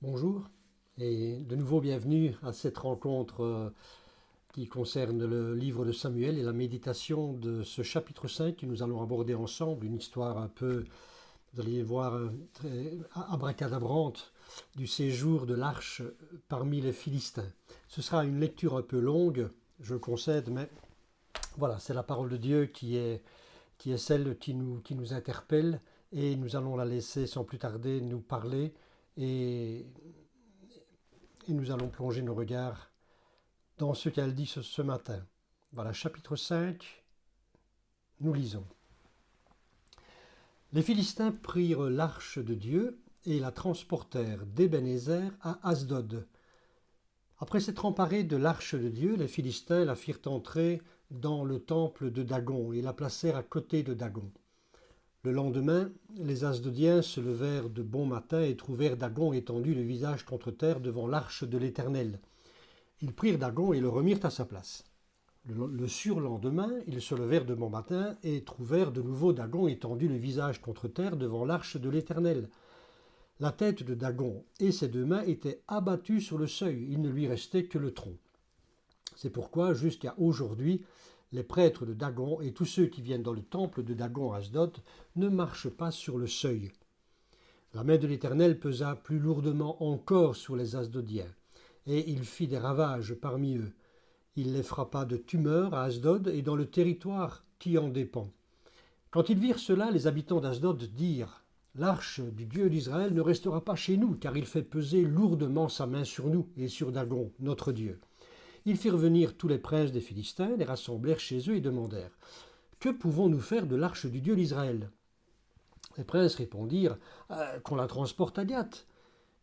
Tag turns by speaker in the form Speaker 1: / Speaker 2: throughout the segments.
Speaker 1: Bonjour et de nouveau bienvenue à cette rencontre qui concerne le livre de Samuel et la méditation de ce chapitre 5 que nous allons aborder ensemble, une histoire un peu, vous allez voir, très abracadabrante du séjour de l'arche parmi les Philistins. Ce sera une lecture un peu longue, je le concède, mais voilà, c'est la parole de Dieu qui est celle qui nous interpelle et nous allons la laisser sans plus tarder nous parler et et nous allons plonger nos regards dans ce qu'elle dit ce matin. Voilà, chapitre 5, nous lisons. Les Philistins prirent l'arche de Dieu et la transportèrent d'Ébenézer à Asdod. Après s'être emparés de l'arche de Dieu, les Philistins la firent entrer dans le temple de Dagon et la placèrent à côté de Dagon. Le lendemain, les Asdodiens se levèrent de bon matin et trouvèrent Dagon étendu le visage contre terre devant l'arche de l'Éternel. Ils prirent Dagon et le remirent à sa place. Le surlendemain, ils se levèrent de bon matin et trouvèrent de nouveau Dagon étendu le visage contre terre devant l'arche de l'Éternel. La tête de Dagon et ses deux mains étaient abattues sur le seuil, il ne lui restait que le tronc. C'est pourquoi, jusqu'à aujourd'hui, les prêtres de Dagon et tous ceux qui viennent dans le temple de Dagon à Asdod ne marchent pas sur le seuil. La main de l'Éternel pesa plus lourdement encore sur les Asdodiens, et il fit des ravages parmi eux. Il les frappa de tumeurs à Asdod et dans le territoire qui en dépend. Quand ils virent cela, les habitants d'Asdod dirent « L'arche du Dieu d'Israël ne restera pas chez nous, car il fait peser lourdement sa main sur nous et sur Dagon, notre Dieu. » Ils firent venir tous les princes des Philistins, les rassemblèrent chez eux et demandèrent « Que pouvons-nous faire de l'arche du Dieu d'Israël » Les princes répondirent qu'on la transporte à Gath.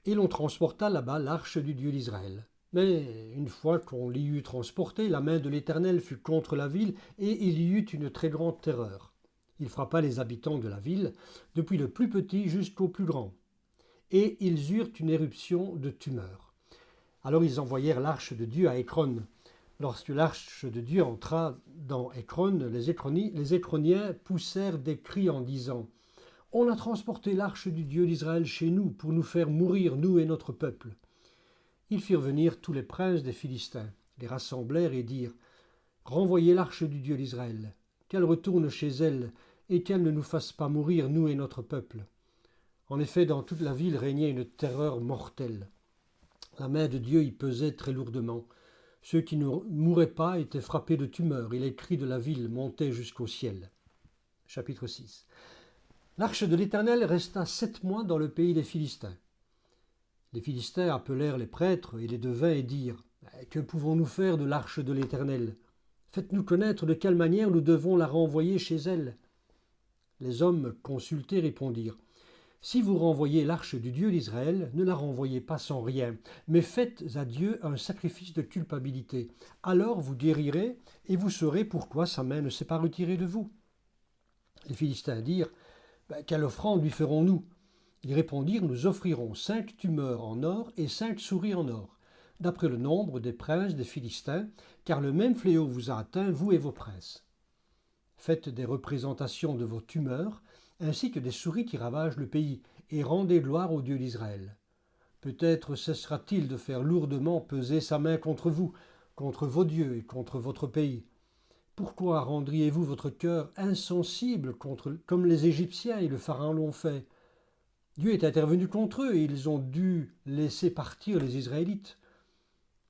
Speaker 1: Et l'on transporta là-bas l'arche du Dieu d'Israël. Mais une fois qu'on l'y eut transportée, la main de l'Éternel fut contre la ville, et il y eut une très grande terreur. Il frappa les habitants de la ville, depuis le plus petit jusqu'au plus grand. Et ils eurent une éruption de tumeurs. Alors ils envoyèrent l'arche de Dieu à Écron. Lorsque l'arche de Dieu entra dans Écron, les Écroniens poussèrent des cris en disant « On a transporté l'arche du Dieu d'Israël chez nous pour nous faire mourir, nous et notre peuple. » Ils firent venir tous les princes des Philistins, les rassemblèrent et dirent « Renvoyez l'arche du Dieu d'Israël, qu'elle retourne chez elle et qu'elle ne nous fasse pas mourir, nous et notre peuple. » En effet, dans toute la ville régnait une terreur mortelle. La main de Dieu y pesait très lourdement. Ceux qui ne mouraient pas étaient frappés de tumeurs et les cris de la ville montaient jusqu'au ciel. Chapitre 6. L'arche de l'Éternel resta 7 mois dans le pays des Philistins. Les Philistins appelèrent les prêtres et les devins et dirent « Que pouvons-nous faire de l'arche de l'Éternel ? Faites-nous connaître de quelle manière nous devons la renvoyer chez elle. » Les hommes consultés répondirent « Si vous renvoyez l'arche du Dieu d'Israël, ne la renvoyez pas sans rien, mais faites à Dieu un sacrifice de culpabilité. Alors vous guérirez et vous saurez pourquoi sa main ne s'est pas retirée de vous. » Les Philistins dirent « Quelle offrande lui ferons-nous » Ils répondirent « Nous offrirons 5 tumeurs en or et 5 souris en or, d'après le nombre des princes des Philistins, car le même fléau vous a atteint, vous et vos princes. Faites des représentations de vos tumeurs, ainsi que des souris qui ravagent le pays, et rendez gloire au Dieu d'Israël. Peut-être cessera-t-il de faire lourdement peser sa main contre vous, contre vos dieux et contre votre pays. Pourquoi rendriez-vous votre cœur insensible comme les Égyptiens et le Pharaon l'ont fait ? Dieu est intervenu contre eux et ils ont dû laisser partir les Israélites.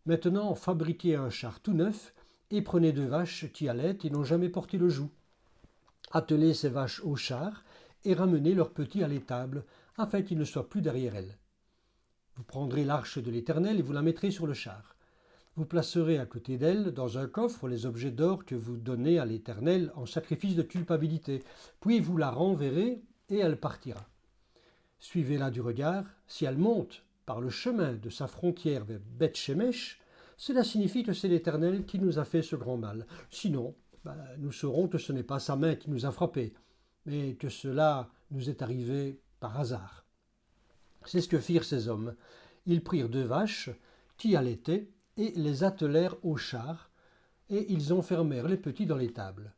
Speaker 1: Maintenant, fabriquez un char tout neuf et prenez 2 vaches qui allaitent et n'ont jamais porté le joug. Attelez ces vaches au char et ramenez leurs petits à l'étable, afin qu'ils ne soient plus derrière elles. Vous prendrez l'arche de l'Éternel et vous la mettrez sur le char. Vous placerez à côté d'elle, dans un coffre, les objets d'or que vous donnez à l'Éternel en sacrifice de culpabilité. Puis vous la renverrez et elle partira. Suivez-la du regard. Si elle monte par le chemin de sa frontière vers Beth-Shemesh, cela signifie que c'est l'Éternel qui nous a fait ce grand mal. Sinon, nous saurons que ce n'est pas sa main qui nous a frappés, mais que cela nous est arrivé par hasard. C'est ce que firent ces hommes. Ils prirent 2 vaches qui allaitaient et les attelèrent au char, et ils enfermèrent les petits dans l'étable.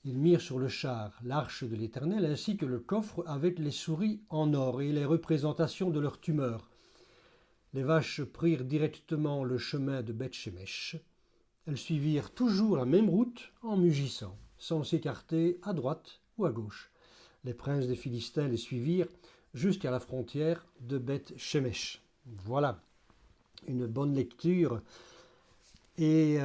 Speaker 1: Ils mirent sur le char l'arche de l'Éternel ainsi que le coffre avec les souris en or et les représentations de leurs tumeurs. les vaches prirent directement le chemin de Beth-Shemesh. Elles suivirent toujours la même route en mugissant, sans s'écarter à droite ou à gauche. Les princes des Philistins les suivirent jusqu'à la frontière de Beth-Shemesh. Voilà, une bonne lecture et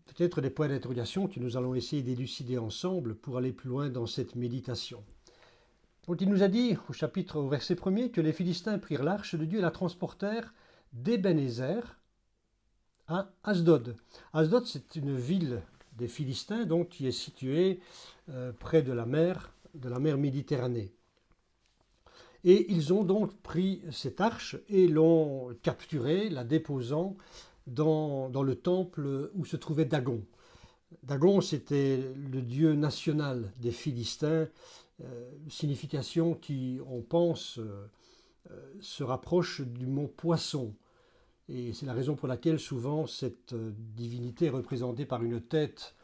Speaker 1: peut-être des points d'interrogation que nous allons essayer d'élucider ensemble pour aller plus loin dans cette méditation. Donc il nous a dit au verset 1er que les Philistins prirent l'arche de Dieu et la transportèrent d'Ebenezer à Asdod. Asdod, c'est une ville des Philistins donc, qui est située près de la mer Méditerranée. Et ils ont donc pris cette arche et l'ont capturée, la déposant dans le temple où se trouvait Dagon. Dagon, c'était le dieu national des Philistins, signification qui, on pense, se rapproche du mot Poisson. Et c'est la raison pour laquelle souvent cette divinité est représentée par une tête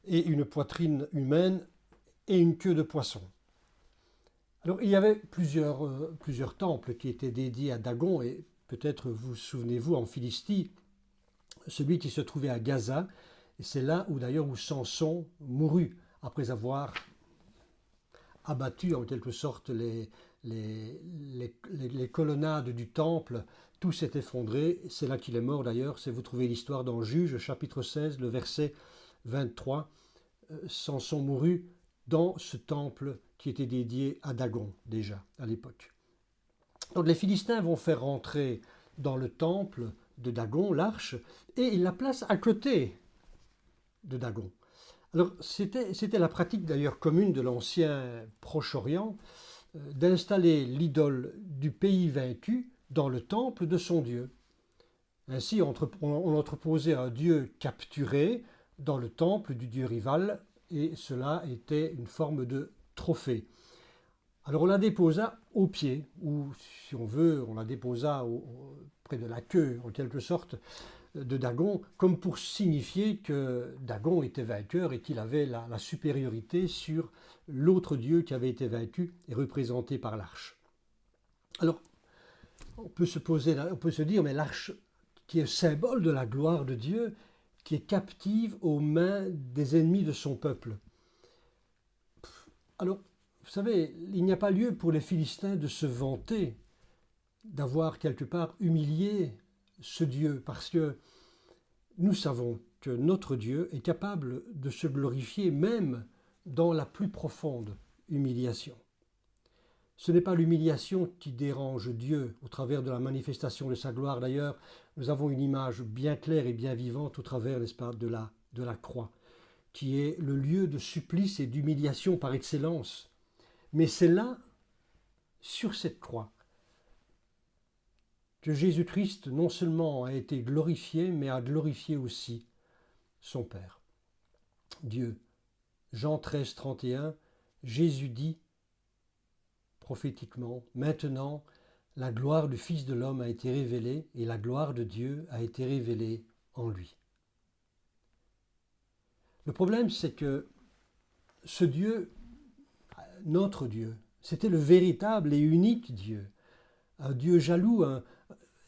Speaker 1: et une poitrine humaine et une queue de poisson. Alors il y avait plusieurs temples qui étaient dédiés à Dagon, et peut-être vous souvenez-vous en Philistie, celui qui se trouvait à Gaza, et c'est là où Samson mourut, après avoir abattu en quelque sorte les colonnades du temple, tout s'est effondré, c'est là qu'il est mort d'ailleurs, vous trouvez l'histoire dans Juges, chapitre 16, le verset 23, Samson mourut dans ce temple qui était dédié à Dagon déjà à l'époque. Donc les Philistins vont faire rentrer dans le temple de Dagon l'arche et ils la placent à côté de Dagon. Alors c'était la pratique d'ailleurs commune de l'ancien Proche-Orient d'installer l'idole du pays vaincu dans le temple de son dieu. Ainsi on entreposait un dieu capturé dans le temple du dieu rival et cela était une forme de trophée. Alors on la déposa au pied, ou si on veut, on la déposa près de la queue, en quelque sorte, de Dagon, comme pour signifier que Dagon était vainqueur et qu'il avait la supériorité sur l'autre dieu qui avait été vaincu et représenté par l'arche. Alors, on peut se dire, mais l'arche qui est symbole de la gloire de Dieu, qui est captive aux mains des ennemis de son peuple. Alors, vous savez, il n'y a pas lieu pour les Philistins de se vanter d'avoir quelque part humilié ce Dieu, parce que nous savons que notre Dieu est capable de se glorifier même dans la plus profonde humiliation. Ce n'est pas l'humiliation qui dérange Dieu au travers de la manifestation de sa gloire. D'ailleurs, nous avons une image bien claire et bien vivante au travers, n'est-ce pas, de la croix, qui est le lieu de supplice et d'humiliation par excellence. Mais c'est là, sur cette croix, que Jésus-Christ non seulement a été glorifié, mais a glorifié aussi son Père. Dieu. Jean 13, 31, Jésus dit prophétiquement, « Maintenant, la gloire du Fils de l'homme a été révélée et la gloire de Dieu a été révélée en lui. » Le problème, c'est que ce Dieu, notre Dieu, c'était le véritable et unique Dieu. Un Dieu jaloux,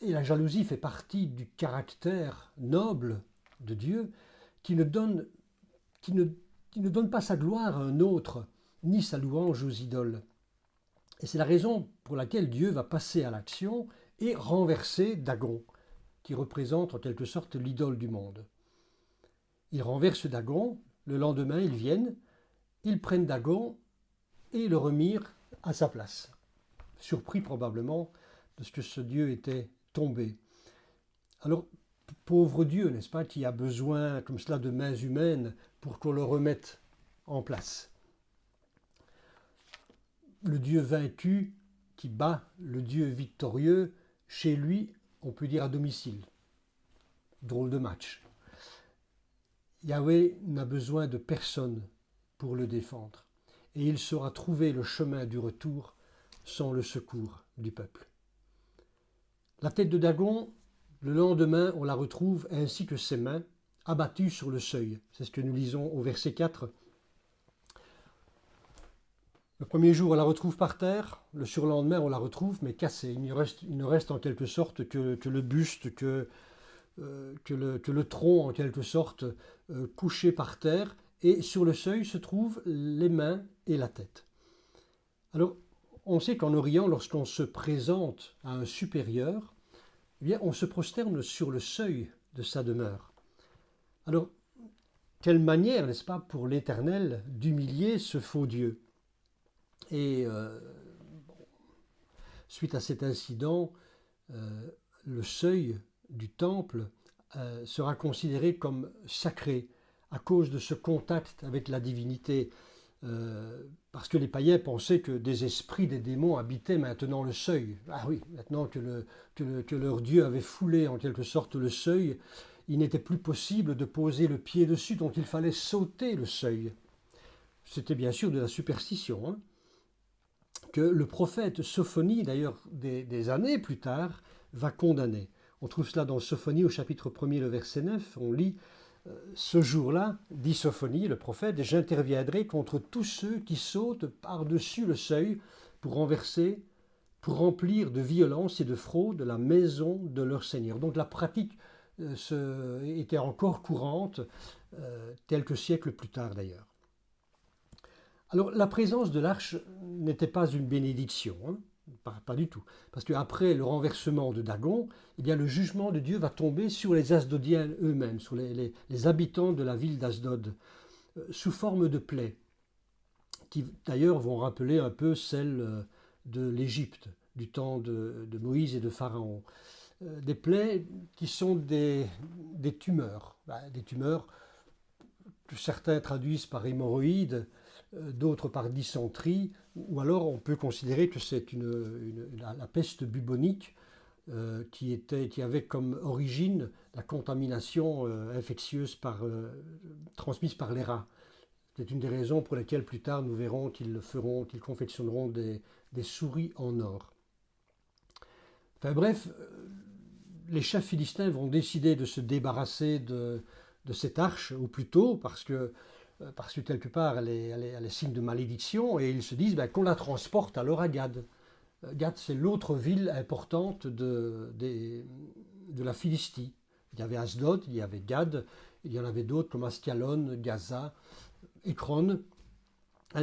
Speaker 1: et la jalousie fait partie du caractère noble de Dieu, qui ne donne pas sa gloire à un autre, ni sa louange aux idoles. Et c'est la raison pour laquelle Dieu va passer à l'action et renverser Dagon, qui représente en quelque sorte l'idole du monde. Il renverse Dagon, le lendemain ils viennent, ils prennent Dagon et le remirent à sa place, surpris probablement de ce que ce Dieu était tombé. Alors, pauvre Dieu, n'est-ce pas, qui a besoin comme cela de mains humaines pour qu'on le remette en place. Le Dieu vaincu qui bat le Dieu victorieux, chez lui, on peut dire à domicile. Drôle de match. Yahweh n'a besoin de personne pour le défendre, et il saura trouver le chemin du retour sans le secours du peuple. La tête de Dagon, le lendemain, on la retrouve, ainsi que ses mains, abattues sur le seuil. C'est ce que nous lisons au verset 4. Le premier jour, on la retrouve par terre, le surlendemain, on la retrouve, mais cassée. Il ne reste en quelque sorte que le buste, que le tronc, en quelque sorte, couché par terre, et sur le seuil se trouvent les mains et la tête. Alors, on sait qu'en Orient, lorsqu'on se présente à un supérieur, eh bien, on se prosterne sur le seuil de sa demeure. Alors, quelle manière, n'est-ce pas, pour l'Éternel d'humilier ce faux Dieu? Et suite à cet incident, le seuil du temple sera considéré comme sacré à cause de ce contact avec la divinité, parce que les païens pensaient que des esprits, des démons habitaient maintenant le seuil. Ah oui, maintenant que leur Dieu avait foulé en quelque sorte le seuil, il n'était plus possible de poser le pied dessus, donc il fallait sauter le seuil. C'était bien sûr de la superstition, hein, que le prophète Sophonie, d'ailleurs des années plus tard, va condamner. On trouve cela dans Sophonie au chapitre 1er, le verset 9, on lit « Ce jour-là, dit Sophonie, le prophète, j'interviendrai contre tous ceux qui sautent par-dessus le seuil pour renverser, pour remplir de violence et de fraude la maison de leur Seigneur. » Donc la pratique était encore courante, quelques siècles plus tard d'ailleurs. Alors la présence de l'arche n'était pas une bénédiction, hein, pas du tout, parce qu'après le renversement de Dagon, eh bien, le jugement de Dieu va tomber sur les Asdodiens eux-mêmes, sur les habitants de la ville d'Asdod, sous forme de plaies, qui d'ailleurs vont rappeler un peu celles de l'Égypte, du temps de Moïse et de Pharaon. Des plaies qui sont des tumeurs, des tumeurs que certains traduisent par hémorroïdes, d'autres par dysenterie, ou alors on peut considérer que c'est la peste bubonique qui avait comme origine la contamination infectieuse transmise par les rats. C'est une des raisons pour lesquelles plus tard nous verrons qu'ils confectionneront des souris en or. Enfin bref, les chefs philistins vont décider de se débarrasser de cette arche, ou plutôt parce que quelque part elle est signe de malédiction, et ils se disent qu'on la transporte alors à Gad. Gad, c'est l'autre ville importante de la Philistie. Il y avait Asdod, il y avait Gad, il y en avait d'autres comme Ascalon, Gaza, Ekron.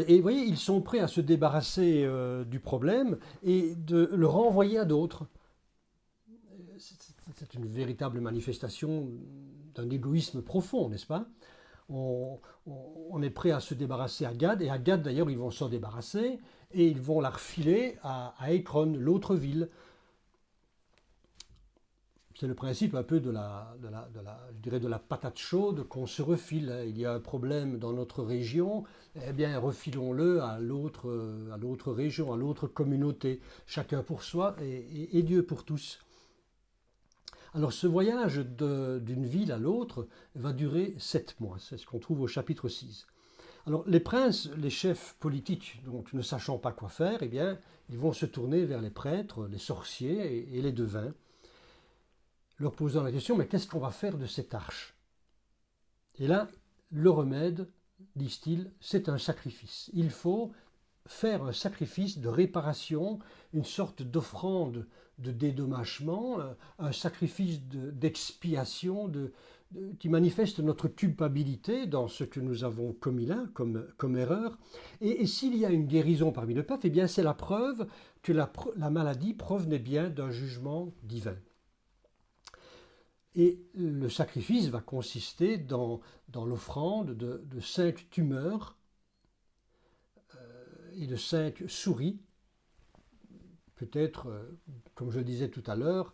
Speaker 1: Et vous voyez, ils sont prêts à se débarrasser du problème et de le renvoyer à d'autres. C'est une véritable manifestation d'un égoïsme profond, n'est-ce pas? On est prêt à se débarrasser à Gad, et à Gad d'ailleurs ils vont s'en débarrasser, et ils vont la refiler à Ekron, l'autre ville. C'est le principe un peu de la patate chaude qu'on se refile. Il y a un problème dans notre région, eh bien refilons-le à l'autre région, à l'autre communauté. Chacun pour soi et Dieu pour tous. Alors ce voyage d'une ville à l'autre va durer 7 mois, c'est ce qu'on trouve au chapitre 6. Alors les princes, les chefs politiques, donc ne sachant pas quoi faire, eh bien, ils vont se tourner vers les prêtres, les sorciers et les devins, leur posant la question, mais qu'est-ce qu'on va faire de cette arche? Et là, le remède, disent-ils, c'est un sacrifice. Il faut faire un sacrifice de réparation, une sorte d'offrande de dédommagement, un sacrifice d'expiation qui manifeste notre culpabilité dans ce que nous avons commis là comme erreur. Et s'il y a une guérison parmi le peuple, eh bien c'est la preuve que la maladie provenait bien d'un jugement divin. Et le sacrifice va consister dans l'offrande de 5 tumeurs et de 5 souris, peut-être, comme je le disais tout à l'heure,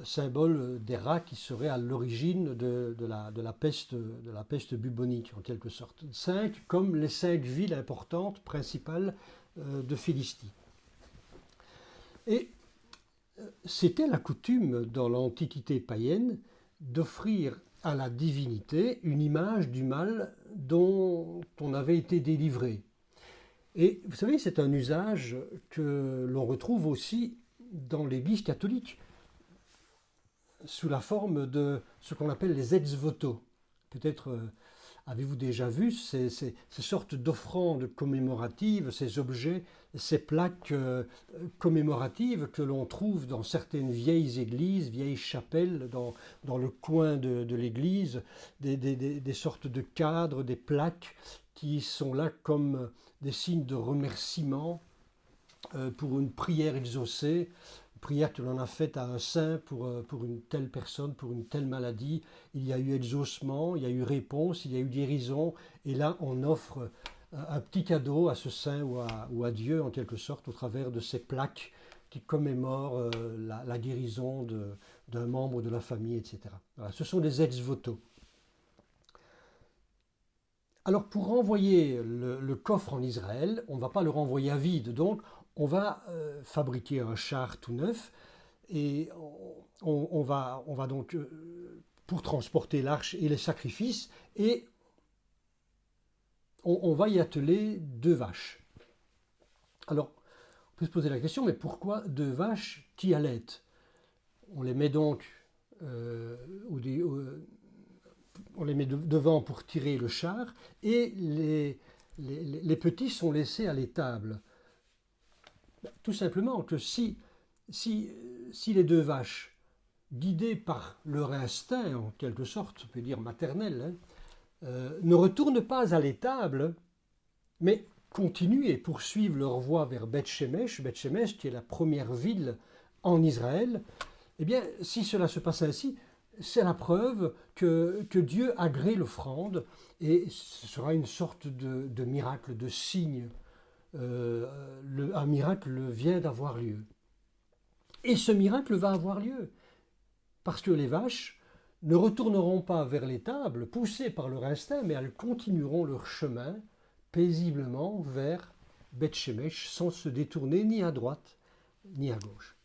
Speaker 1: symbole des rats qui seraient à l'origine de la peste bubonique, en quelque sorte. 5 comme les 5 villes importantes, principales de Philistie. Et c'était la coutume dans l'Antiquité païenne d'offrir à la divinité une image du mal dont on avait été délivré. Et vous savez, c'est un usage que l'on retrouve aussi dans l'Église catholique, sous la forme de ce qu'on appelle les ex-voto. Peut-être Avez-vous déjà vu ces sortes d'offrandes commémoratives, ces objets, ces plaques commémoratives que l'on trouve dans certaines vieilles églises, vieilles chapelles, dans le coin de l'église, des sortes de cadres, des plaques qui sont là comme des signes de remerciement pour une prière exaucée, une prière que l'on a faite à un saint pour une telle personne, pour une telle maladie. Il y a eu exaucement, il y a eu réponse, il y a eu guérison, et là on offre un petit cadeau à ce saint ou à Dieu en quelque sorte au travers de ces plaques qui commémorent la guérison d'un membre de la famille, etc. Voilà, ce sont des ex-voto. Alors pour renvoyer le coffre en Israël, on ne va pas le renvoyer à vide, donc on va fabriquer un char tout neuf et on va donc, pour transporter l'arche et les sacrifices, et on va y atteler 2 vaches. Alors, on peut se poser la question, mais pourquoi 2 vaches qui allaitent? On les met donc on les met devant pour tirer le char, et les petits sont laissés à l'étable. Tout simplement que si les 2 vaches, guidées par leur instinct, en quelque sorte, on peut dire maternel, ne retournent pas à l'étable, mais continuent et poursuivent leur voie vers Beth-Shemesh, Beth-Shemesh qui est la première ville en Israël, eh bien, si cela se passe ainsi, c'est la preuve que Dieu agrée l'offrande, et ce sera une sorte de miracle, de signe. Un miracle vient d'avoir lieu. Et ce miracle va avoir lieu, parce que les vaches ne retourneront pas vers l'étable, poussées par leur instinct, mais elles continueront leur chemin paisiblement vers Beth-Shemesh, sans se détourner ni à droite ni à gauche.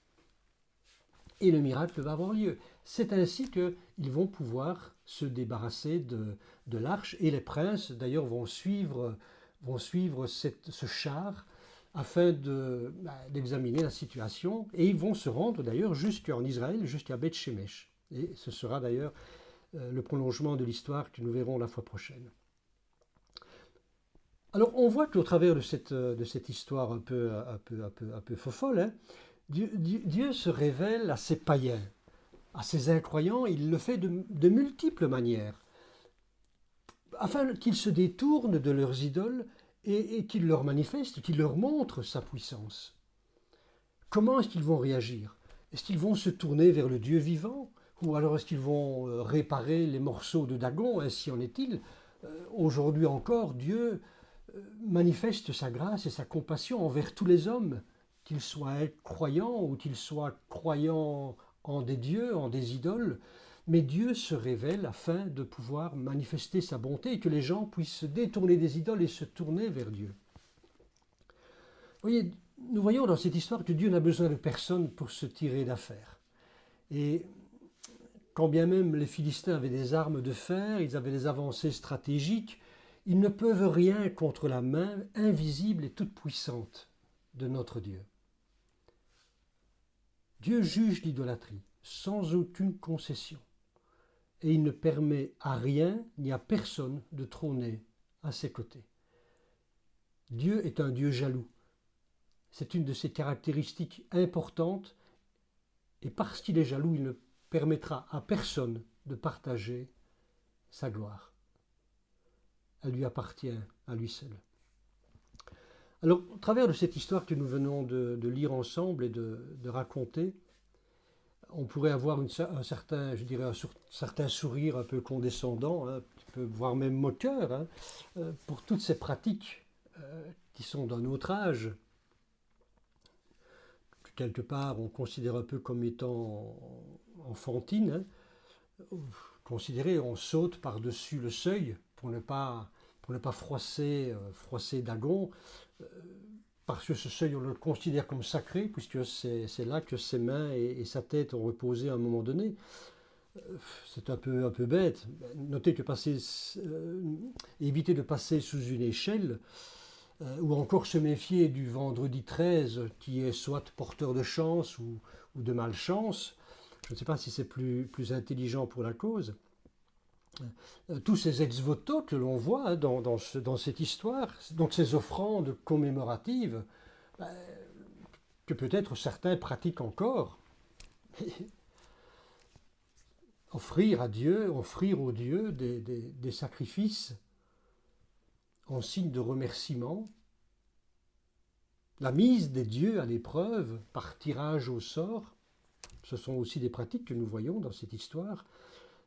Speaker 1: Et le miracle va avoir lieu. C'est ainsi qu'ils vont pouvoir se débarrasser de l'arche, et les princes d'ailleurs vont suivre ce char afin d'examiner la situation, et ils vont se rendre d'ailleurs jusqu'en Israël, jusqu'à Beth-Shemesh. Et ce sera d'ailleurs le prolongement de l'histoire que nous verrons la fois prochaine. Alors on voit qu'au travers de cette histoire un peu fofolle, hein, Dieu se révèle à ses païens, à ses incroyants. Il le fait de multiples manières, afin qu'ils se détournent de leurs idoles et qu'il leur manifeste, qu'il leur montre sa puissance. Comment est-ce qu'ils vont réagir? Est-ce qu'ils vont se tourner vers le Dieu vivant? Ou alors est-ce qu'ils vont réparer les morceaux de Dagon? Ainsi en est-il. Aujourd'hui encore, Dieu manifeste sa grâce et sa compassion envers tous les hommes, qu'ils soient croyants ou qu'ils soient croyants en des dieux, en des idoles. Mais Dieu se révèle afin de pouvoir manifester sa bonté et que les gens puissent se détourner des idoles et se tourner vers Dieu. Vous voyez, nous voyons dans cette histoire que Dieu n'a besoin de personne pour se tirer d'affaire. Et quand bien même les Philistins avaient des armes de fer, ils avaient des avancées stratégiques, ils ne peuvent rien contre la main invisible et toute puissante de notre Dieu. Dieu juge l'idolâtrie sans aucune concession, et il ne permet à rien ni à personne de trôner à ses côtés. Dieu est un Dieu jaloux. C'est une de ses caractéristiques importantes, et parce qu'il est jaloux, il ne permettra à personne de partager sa gloire. Elle lui appartient à lui seul. Alors, au travers de cette histoire que nous venons de lire ensemble et de raconter, on pourrait avoir un certain sourire un peu condescendant, hein, un petit peu, voire même moqueur, hein, pour toutes ces pratiques qui sont d'un autre âge, que quelque part on considère un peu comme étant enfantine, hein, considéré, on saute par-dessus le seuil pour ne pas froisser Dagon, parce que ce seuil on le considère comme sacré, puisque c'est là que ses mains et sa tête ont reposé à un moment donné. C'est un peu bête. Notez que éviter de passer sous une échelle, ou encore se méfier du vendredi 13, qui est soit porteur de chance ou de malchance. Je ne sais pas si c'est plus intelligent pour la cause. Tous ces ex-voto que l'on voit dans cette histoire, donc ces offrandes commémoratives, ben, que peut-être certains pratiquent encore, offrir au Dieu des sacrifices en signe de remerciement, la mise des dieux à l'épreuve par tirage au sort, ce sont aussi des pratiques que nous voyons dans cette histoire,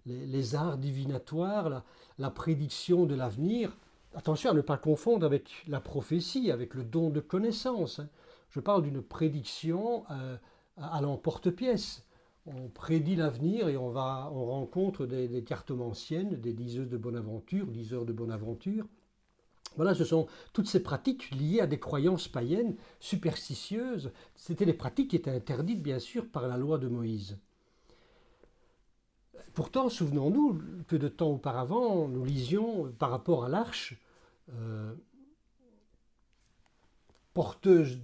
Speaker 1: les arts divinatoires, la prédiction de l'avenir. Attention à ne pas confondre avec la prophétie, avec le don de connaissance. Je parle d'une prédiction à l'emporte-pièce. On prédit l'avenir et on rencontre des cartomanciennes, des liseuses de bonne aventure, liseurs de bonne aventure. Voilà, ce sont toutes ces pratiques liées à des croyances païennes, superstitieuses. C'était des pratiques qui étaient interdites, bien sûr, par la loi de Moïse. Pourtant, souvenons-nous, peu de temps auparavant, nous lisions par rapport à l'arche, porteuse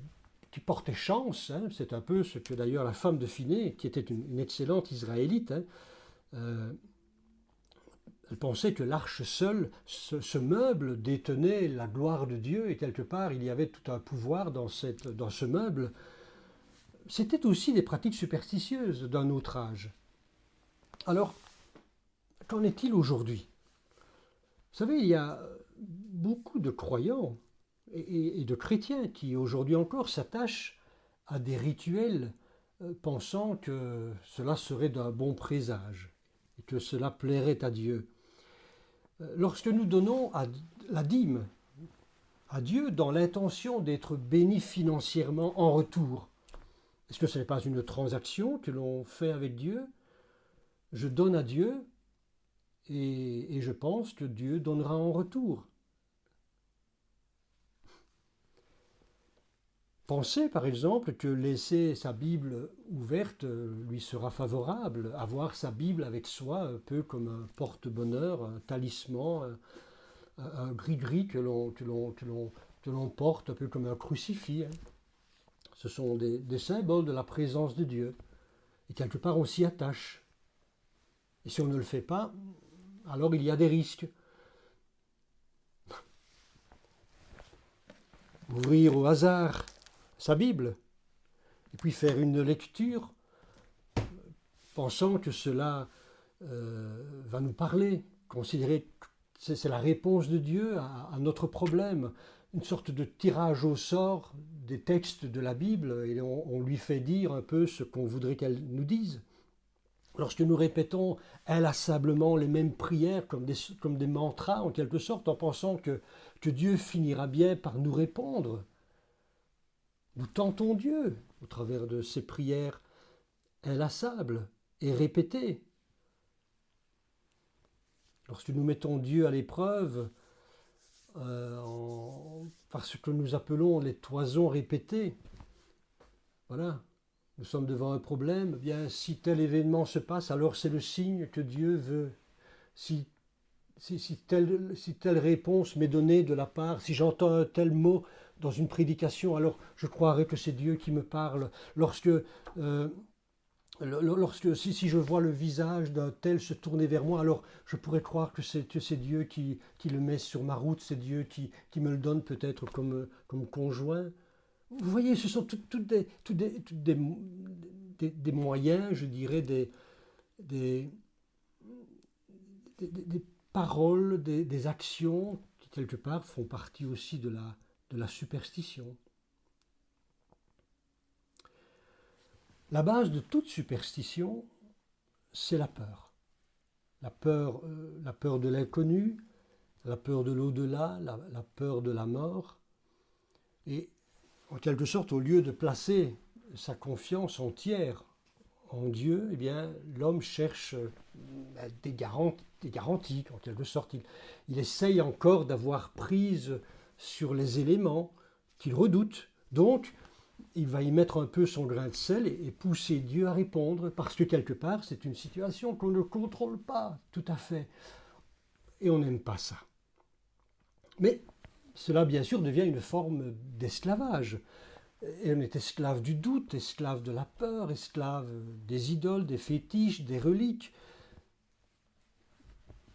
Speaker 1: qui portait chance, hein, c'est un peu ce que d'ailleurs la femme de Phiné, qui était une excellente Israélite, hein, elle pensait que l'arche seule, ce meuble détenait la gloire de Dieu et quelque part il y avait tout un pouvoir dans ce meuble. C'était aussi des pratiques superstitieuses d'un autre âge. Alors, qu'en est-il aujourd'hui? Vous savez, il y a beaucoup de croyants et de chrétiens qui aujourd'hui encore s'attachent à des rituels pensant que cela serait d'un bon présage et que cela plairait à Dieu. Lorsque nous donnons la dîme à Dieu dans l'intention d'être bénis financièrement en retour, est-ce que ce n'est pas une transaction que l'on fait avec Dieu? Je donne à Dieu et je pense que Dieu donnera en retour. Pensez par exemple que laisser sa Bible ouverte lui sera favorable, avoir sa Bible avec soi un peu comme un porte-bonheur, un talisman, un gris-gris que l'on porte un peu comme un crucifix. Hein. Ce sont des symboles de la présence de Dieu. Et quelque part on s'y attache. Et si on ne le fait pas, alors il y a des risques. Ouvrir au hasard sa Bible, et puis faire une lecture, pensant que cela va nous parler, considérer que c'est la réponse de Dieu à notre problème, une sorte de tirage au sort des textes de la Bible, et on lui fait dire un peu ce qu'on voudrait qu'elle nous dise. Lorsque nous répétons inlassablement les mêmes prières comme des mantras en quelque sorte, en pensant que Dieu finira bien par nous répondre, nous tentons Dieu au travers de ces prières inlassables et répétées. Lorsque nous mettons Dieu à l'épreuve par ce que nous appelons les toisons répétées, voilà, nous sommes devant un problème, eh bien si tel événement se passe, alors c'est le signe que Dieu veut. Si telle réponse m'est donnée de la part, si j'entends un tel mot dans une prédication, alors je croirai que c'est Dieu qui me parle. Si je vois le visage d'un tel se tourner vers moi, alors je pourrais croire que c'est Dieu qui le met sur ma route, c'est Dieu qui me le donne peut-être comme conjoint. Vous voyez, ce sont toutes des moyens, je dirais, des paroles, des actions qui quelque part font partie aussi de la superstition. La base de toute superstition, c'est la peur. La peur de l'inconnu, la peur de l'au-delà, la peur de la mort. Et en quelque sorte, au lieu de placer sa confiance entière en Dieu, eh bien, l'homme cherche des garanties, en quelque sorte. Il essaye encore d'avoir prise sur les éléments qu'il redoute. Donc, il va y mettre un peu son grain de sel et pousser Dieu à répondre, parce que quelque part, c'est une situation qu'on ne contrôle pas tout à fait. Et on n'aime pas ça. Mais cela, bien sûr, devient une forme d'esclavage. Et on est esclave du doute, esclave de la peur, esclave des idoles, des fétiches, des reliques.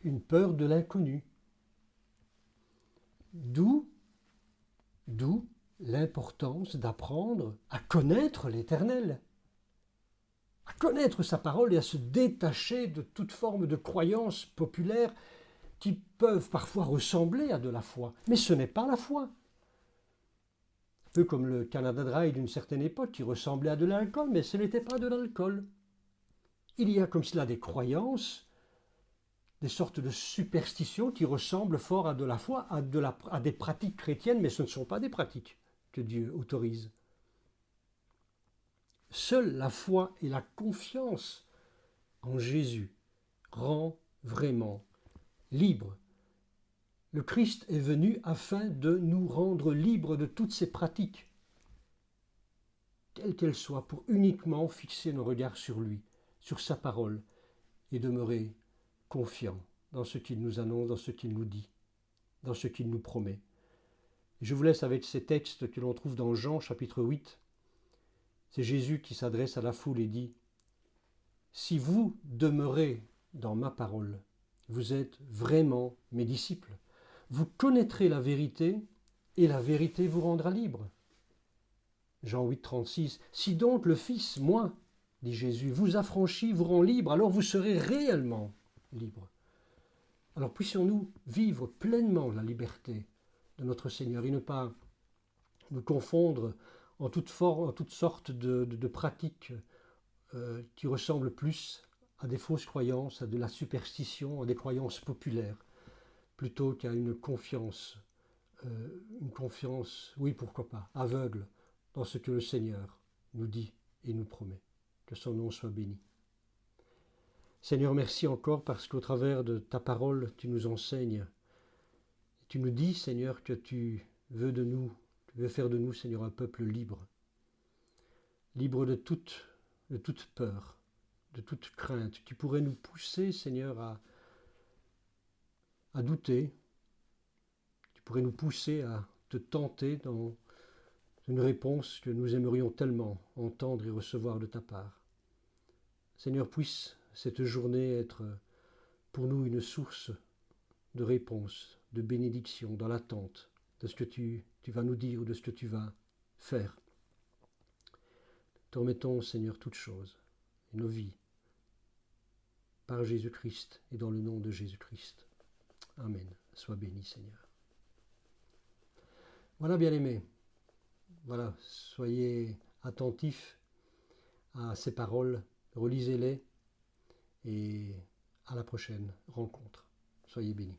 Speaker 1: une peur de l'inconnu. D'où l'importance d'apprendre à connaître l'Éternel, à connaître sa parole et à se détacher de toute forme de croyances populaires qui peuvent parfois ressembler à de la foi. Mais ce n'est pas la foi. Un peu comme le Canada Dry d'une certaine époque qui ressemblait à de l'alcool, mais ce n'était pas de l'alcool. Il y a comme cela des croyances, des sortes de superstitions qui ressemblent fort à de la foi, à des pratiques chrétiennes, mais ce ne sont pas des pratiques que Dieu autorise. Seule la foi et la confiance en Jésus rend vraiment libre. Le Christ est venu afin de nous rendre libres de toutes ces pratiques, quelles qu'elles soient, pour uniquement fixer nos regards sur lui, sur sa parole, et demeurer confiants dans ce qu'il nous annonce, dans ce qu'il nous dit, dans ce qu'il nous promet. Je vous laisse avec ces textes que l'on trouve dans Jean chapitre 8. C'est Jésus qui s'adresse à la foule et dit « Si vous demeurez dans ma parole, vous êtes vraiment mes disciples. Vous connaîtrez la vérité et la vérité vous rendra libre. » Jean 8, 36. « Si donc le Fils, moi, dit Jésus, vous affranchit, vous rend libre, alors vous serez réellement libre. » Alors puissions-nous vivre pleinement la liberté de notre Seigneur et ne pas nous confondre en toutes sortes de pratiques qui ressemblent plus à des fausses croyances, à de la superstition, à des croyances populaires, plutôt qu'à une confiance, oui pourquoi pas, aveugle dans ce que le Seigneur nous dit et nous promet. Que son nom soit béni. Seigneur, merci encore parce qu'au travers de ta parole, tu nous enseignes. Tu nous dis, Seigneur, que tu veux faire de nous, Seigneur, un peuple libre. Libre de toute peur, de toute crainte, qui pourrait nous pousser, Seigneur, à douter, qui pourrait nous pousser à te tenter dans une réponse que nous aimerions tellement entendre et recevoir de ta part. Seigneur, puisse cette journée être pour nous une source de réponse, de bénédiction, dans l'attente de ce que tu vas nous dire ou de ce que tu vas faire. Te remettons, Seigneur, toutes choses, et nos vies, par Jésus-Christ et dans le nom de Jésus-Christ. Amen. Sois béni, Seigneur. Voilà, bien-aimés. Voilà, soyez attentifs à ces paroles, relisez-les et à la prochaine rencontre. Soyez bénis.